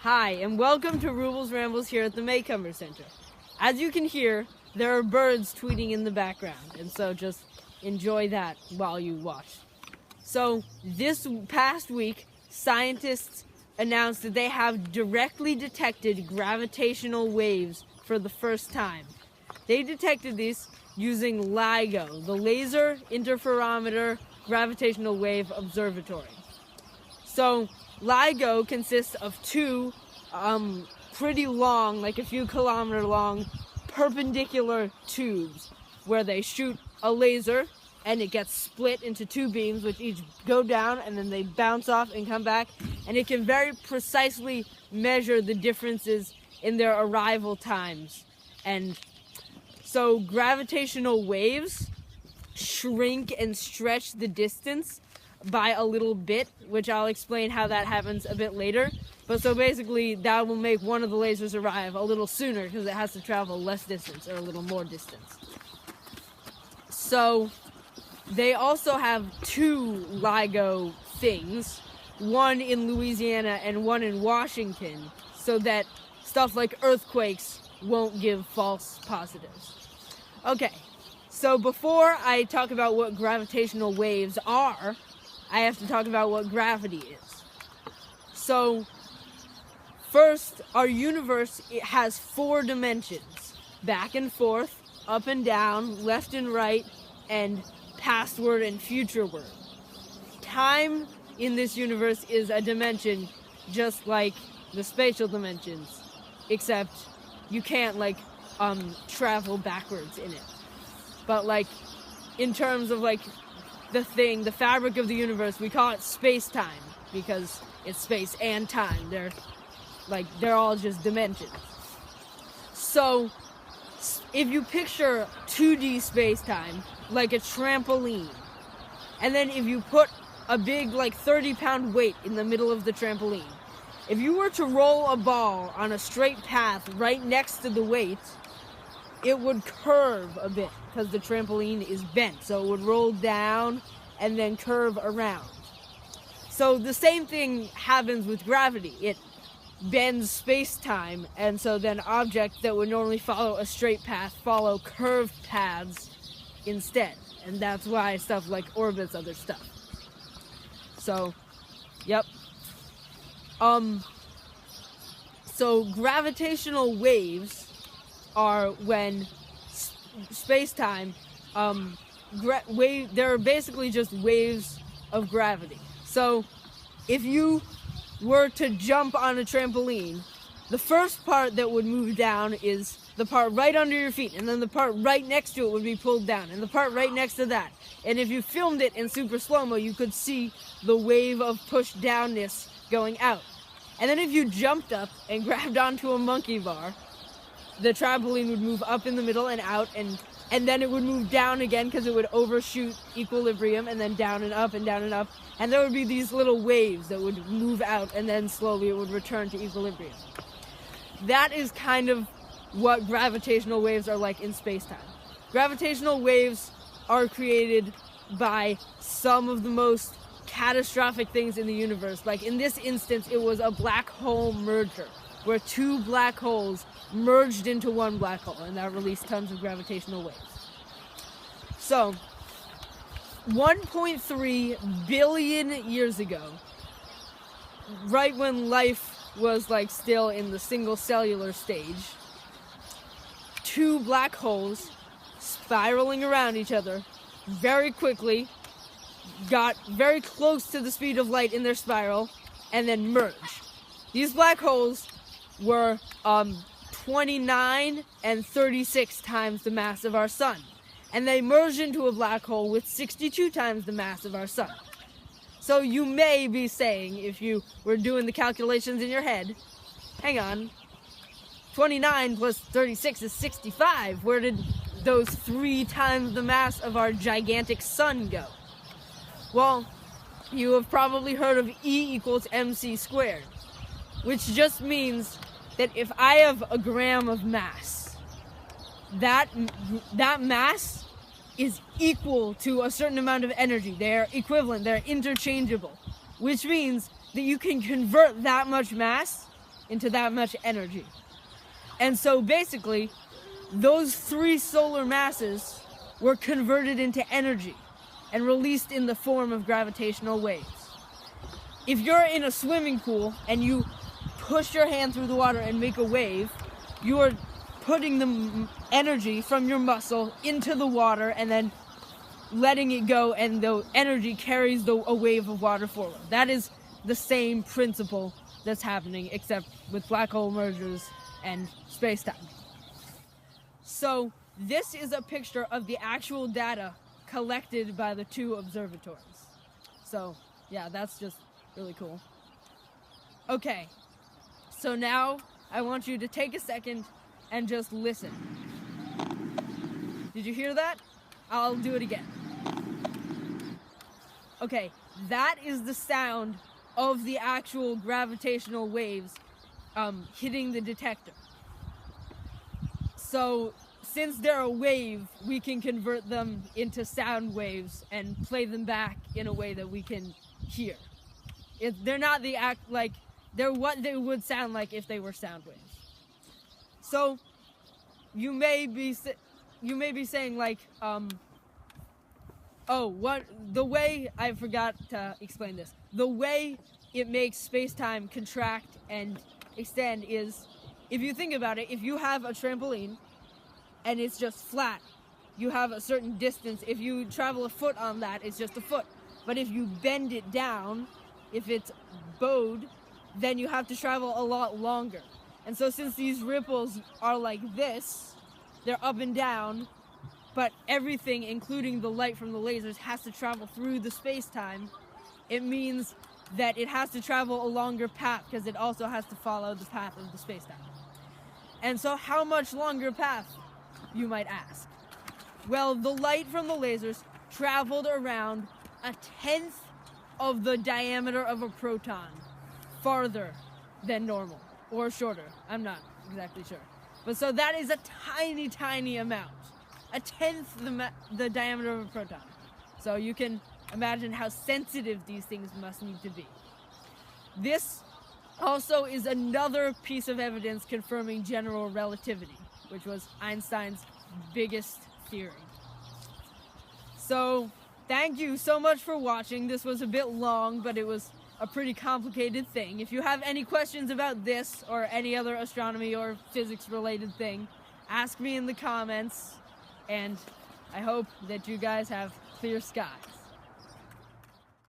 Hi, and welcome to Rubles Rambles here at the Maycomer Center. As you can hear, there are birds tweeting in the background, and so just enjoy that while you watch. So, this past week, scientists announced that they have directly detected gravitational waves for the first time. They detected these using LIGO, the Laser Interferometer Gravitational Wave Observatory. So, LIGO consists of two pretty long, like a few kilometer long, perpendicular tubes where they shoot a laser and it gets split into two beams which each go down and then they bounce off and come back, and it can very precisely measure the differences in their arrival times. And so gravitational waves shrink and stretch the distance by a little bit, which I'll explain how that happens a bit later. But so basically that will make one of the lasers arrive a little sooner because it has to travel less distance or a little more distance. So they also have two LIGO things, one in Louisiana and one in Washington, so that stuff like earthquakes won't give false positives. Okay, so before I talk about what gravitational waves are, I have to talk about what gravity is. So, first, our universe, it has four dimensions: back and forth, up and down, left and right, and pastward and futureward. Time in this universe is a dimension just like the spatial dimensions, except you can't travel backwards in it. But in terms of the fabric of the universe, we call it space-time because it's space and time. They're all just dimensions. So, if you picture 2D space-time like a trampoline, and then if you put a big 30-pound weight in the middle of the trampoline, if you were to roll a ball on a straight path right next to the weight, it would curve a bit because the trampoline is bent, so it would roll down and then curve around. So the same thing happens with gravity. It bends space-time, and so then objects that would normally follow a straight path follow curved paths instead, and that's why stuff like orbits other stuff. So, yep. So gravitational waves are when space-time, they're basically just waves of gravity. So, if you were to jump on a trampoline, the first part that would move down is the part right under your feet, and then the part right next to it would be pulled down, and the part right next to that. And if you filmed it in super slow-mo, you could see the wave of push-downness going out. And then if you jumped up and grabbed onto a monkey bar, the trampoline would move up in the middle and out, and then it would move down again because it would overshoot equilibrium, and then down and up and down and up. And there would be these little waves that would move out, and then slowly it would return to equilibrium. That is kind of what gravitational waves are like in space-time. Gravitational waves are created by some of the most catastrophic things in the universe. Like in this instance, it was a black hole merger, where two black holes merged into one black hole, and that released tons of gravitational waves. So, 1.3 billion years ago, right when life was still in the single cellular stage, two black holes spiraling around each other very quickly got very close to the speed of light in their spiral and then merged. These black holes were 29 and 36 times the mass of our sun, and they merged into a black hole with 62 times the mass of our sun. So you may be saying, if you were doing the calculations in your head, hang on, 29 plus 36 is 65. Where did those 3 times the mass of our gigantic sun go? Well, you have probably heard of E equals mc squared, which just means that if I have a gram of mass, that mass is equal to a certain amount of energy. They're equivalent, they're interchangeable, which means that you can convert that much mass into that much energy. And so basically, those 3 solar masses were converted into energy and released in the form of gravitational waves. If you're in a swimming pool and you push your hand through the water and make a wave, you are putting the energy from your muscle into the water and then letting it go, and the energy carries a wave of water forward. That is the same principle that's happening, except with black hole mergers and space-time. So this is a picture of the actual data collected by the 2 observatories. So yeah, that's just really cool. Okay, so now I want you to take a second and just listen. Did you hear that? I'll do it again. Okay, that is the sound of the actual gravitational waves hitting the detector. So since they're a wave, we can convert them into sound waves and play them back in a way that we can hear. They're not they're what they would sound like if they were sound waves. So you may be saying like, the way I forgot to explain this. The way it makes space-time contract and extend is, if you think about it, if you have a trampoline and it's just flat, you have a certain distance. If you travel a foot on that, it's just a foot. But if you bend it down, if it's bowed, then you have to travel a lot longer. And so since these ripples are like this, they're up and down, but everything, including the light from the lasers, has to travel through the space-time. It means that it has to travel a longer path because it also has to follow the path of the space-time. And so how much longer path, you might ask? Well, the light from the lasers traveled around 1/10 of the diameter of a proton farther than normal, or shorter. I'm not exactly sure. But so that is a tiny, tiny amount. 1/10 the diameter of a proton. So you can imagine how sensitive these things must need to be. This also is another piece of evidence confirming general relativity, which was Einstein's biggest theory. So thank you so much for watching. This was a bit long, but it was a pretty complicated thing. If you have any questions about this or any other astronomy or physics related thing, ask me in the comments, and I hope that you guys have clear skies.